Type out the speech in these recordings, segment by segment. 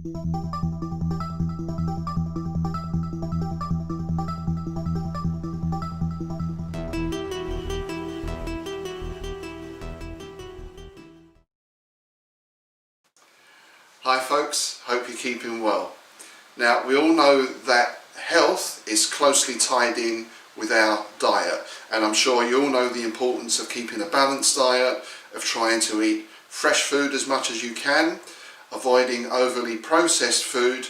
Hi folks, hope you're keeping well. Now we all know that health is closely tied in with our diet, and I'm sure you all know the importance of keeping a balanced diet, of trying to eat fresh food as much as you can, avoiding overly processed food,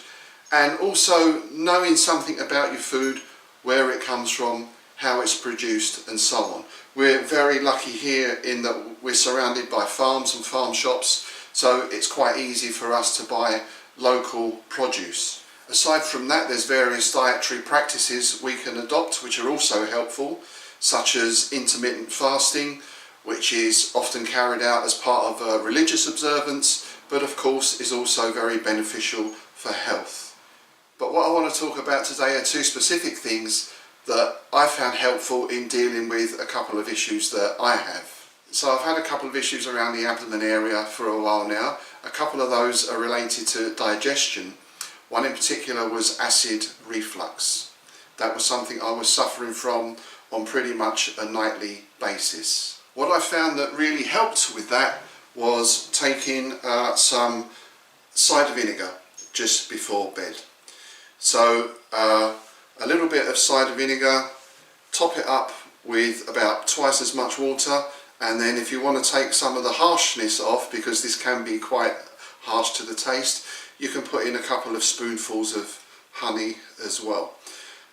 and also knowing something about your food, where it comes from, how it's produced and so on. We're very lucky here in that we're surrounded by farms and farm shops, so it's quite easy for us to buy local produce. Aside from that, there's various dietary practices we can adopt which are also helpful, such as intermittent fasting, which is often carried out as part of a religious observance, but of course is also very beneficial for health. But what I want to talk about today are two specific things that I found helpful in dealing with a couple of issues that I have. So I've had a couple of issues around the abdomen area for a while now. A couple of those are related to digestion. One in particular was acid reflux. That was something I was suffering from on pretty much a nightly basis. What I found that really helped with that was taking some cider vinegar just before bed. So a little bit of cider vinegar, top it up with about twice as much water, and then if you want to take some of the harshness off, because this can be quite harsh to the taste, you can put in a couple of spoonfuls of honey as well.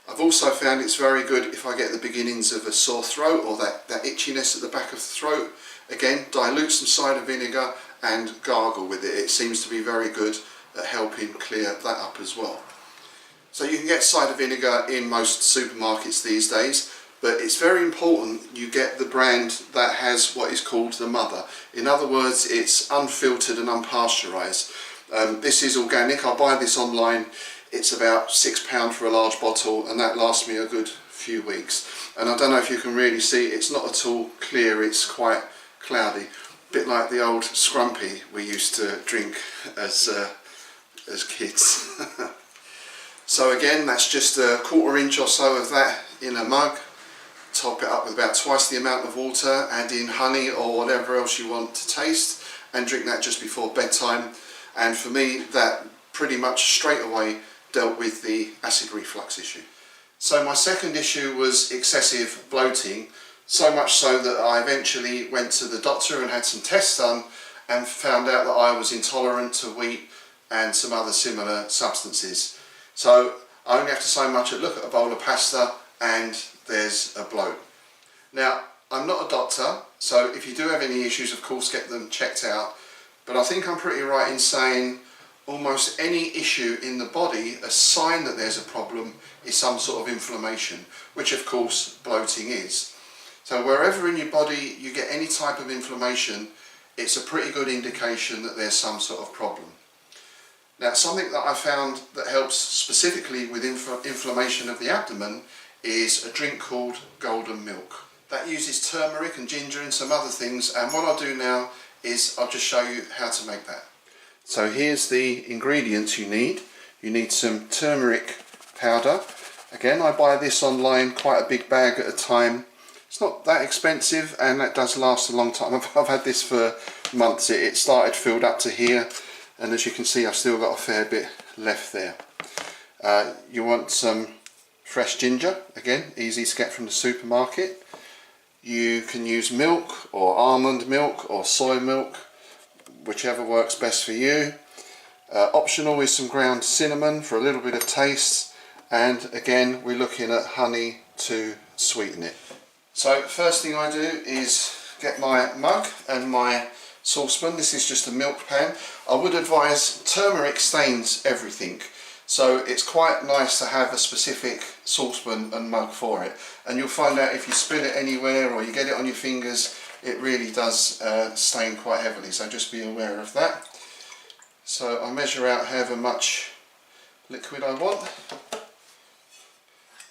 I've also found it's very good if I get the beginnings of a sore throat or that itchiness at the back of the throat. Again, dilute some cider vinegar and gargle with it. It seems to be very good at helping clear that up as well. So you can get cider vinegar in most supermarkets these days, but it's very important you get the brand that has what is called the mother. In other words, it's unfiltered and unpasteurised. This is organic. I buy this online. It's about £6 for a large bottle, and that lasts me a good few weeks. And I don't know if you can really see, it's not at all clear, it's quite cloudy. A bit like the old scrumpy we used to drink as kids. So again, that's just a 1/4 inch or so of that in a mug. Top it up with about twice the amount of water, add in honey or whatever else you want to taste, and drink that just before bedtime. And for me, that pretty much straight away dealt with the acid reflux issue. So my second issue was excessive bloating, so much so that I eventually went to the doctor and had some tests done and found out that I was intolerant to wheat and some other similar substances. So I only have to so much as look at a bowl of pasta and there's a bloat. Now, I'm not a doctor, so if you do have any issues, of course get them checked out, but I think I'm pretty right in saying almost any issue in the body, a sign that there's a problem is some sort of inflammation, which of course bloating is. So wherever in your body you get any type of inflammation, it's a pretty good indication that there's some sort of problem. Now, something that I found that helps specifically with inflammation of the abdomen is a drink called golden milk. That uses turmeric and ginger and some other things, and what I'll do now is I'll just show you how to make that. So here's the ingredients you need. You need some turmeric powder. Again, I buy this online, quite a big bag at a time. It's not that expensive and that does last a long time. I've had this for months. It started filled up to here, and as you can see I've still got a fair bit left there. You want some fresh ginger, again easy to get from the supermarket. You can use milk or almond milk or soy milk, whichever works best for you. Optional is some ground cinnamon for a little bit of taste, and again we're looking at honey to sweeten it. So first thing I do is get my mug and my saucepan. This is just a milk pan. I would advise turmeric stains everything, so it's quite nice to have a specific saucepan and mug for it, and you'll find out if you spill it anywhere or you get it on your fingers, it really does stain quite heavily, so just be aware of that. So I measure out however much liquid I want,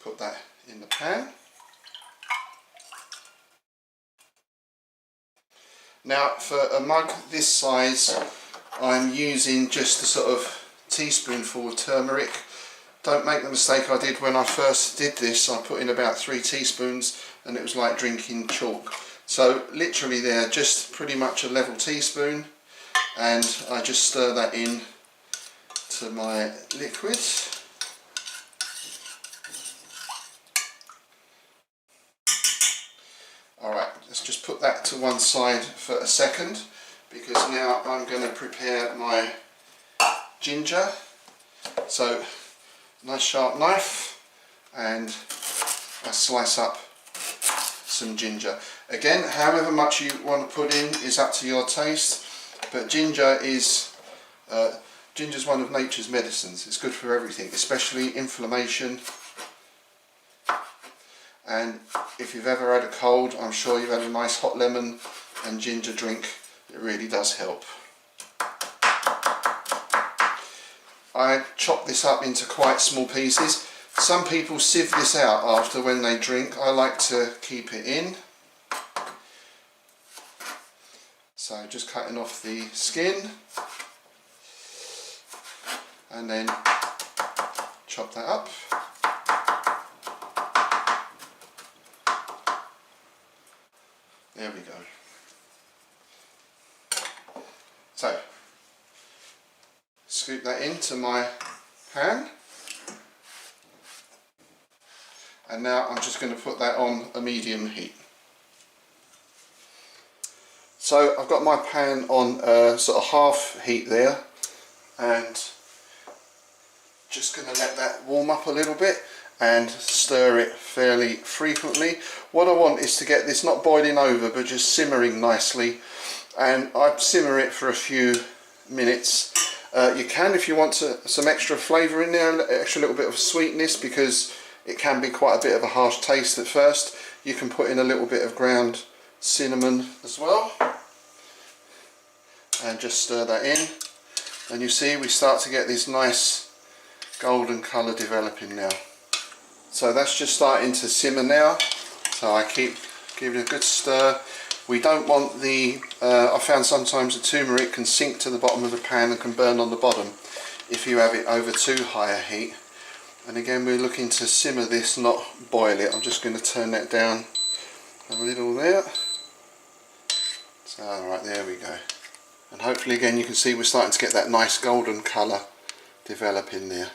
put that in the pan. Now for a mug this size I'm using just a sort of teaspoonful of turmeric. Don't make the mistake I did when I first did this. I put in about 3 teaspoons and it was like drinking chalk. So literally there, just pretty much a level teaspoon, and I just stir that in to my liquid. Alright, let's just put that to one side for a second, because now I'm going to prepare my ginger. So, nice sharp knife, and I slice up some ginger. Again, however much you want to put in is up to your taste, but ginger is ginger's one of nature's medicines. It's good for everything, especially inflammation. And if you've ever had a cold, I'm sure you've had a nice hot lemon and ginger drink. It really does help. I chop this up into quite small pieces. Some people sieve this out after when they drink. I like to keep it in. So just cutting off the skin and then chop that up. There we go. So, scoop that into my pan, and now I'm just going to put that on a medium heat. So I've got my pan on sort of half heat there, and just going to let that warm up a little bit and stir it fairly frequently. What I want is to get this not boiling over but just simmering nicely, and I simmer it for a few minutes. You can, if you want some extra flavour in there, an extra little bit of sweetness, because it can be quite a bit of a harsh taste at first. You can put in a little bit of ground cinnamon as well, and just stir that in, and you see we start to get this nice golden colour developing now. So that's just starting to simmer now, so I keep giving it a good stir. We don't want the, I found sometimes the turmeric can sink to the bottom of the pan and can burn on the bottom if you have it over too high a heat. And again, we're looking to simmer this, not boil it. I'm just going to turn that down a little there. So alright, there we go. And hopefully again you can see we're starting to get that nice golden colour developing there.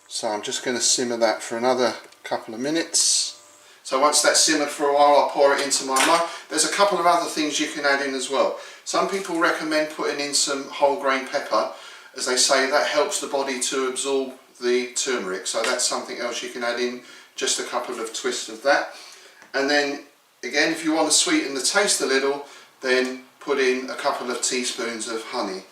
So I'm just going to simmer that for another couple of minutes. So once that's simmered for a while, I'll pour it into my mug. There's a couple of other things you can add in as well. Some people recommend putting in some whole grain pepper, as they say that helps the body to absorb the turmeric. So that's something else you can add in, just a couple of twists of that. And then again, if you want to sweeten the taste a little, then put in a couple of teaspoons of honey.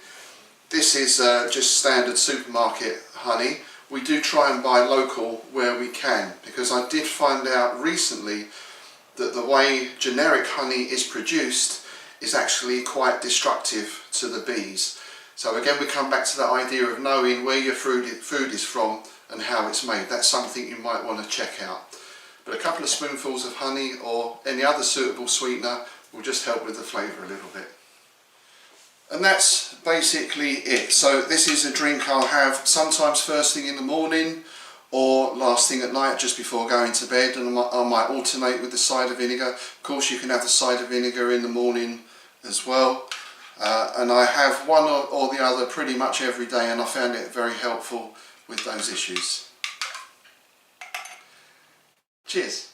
This is just standard supermarket honey. We do try and buy local where we can, because I did find out recently that the way generic honey is produced is actually quite destructive to the bees. So again, we come back to that idea of knowing where your food is from and how it's made. That's something you might want to check out. But a couple of spoonfuls of honey or any other suitable sweetener will just help with the flavour a little bit. And that's basically it. So this is a drink I'll have sometimes first thing in the morning or last thing at night just before going to bed, and I might alternate with the cider vinegar. Of course you can have the cider vinegar in the morning as well. And I have one or the other pretty much every day, and I found it very helpful with those issues. Cheers.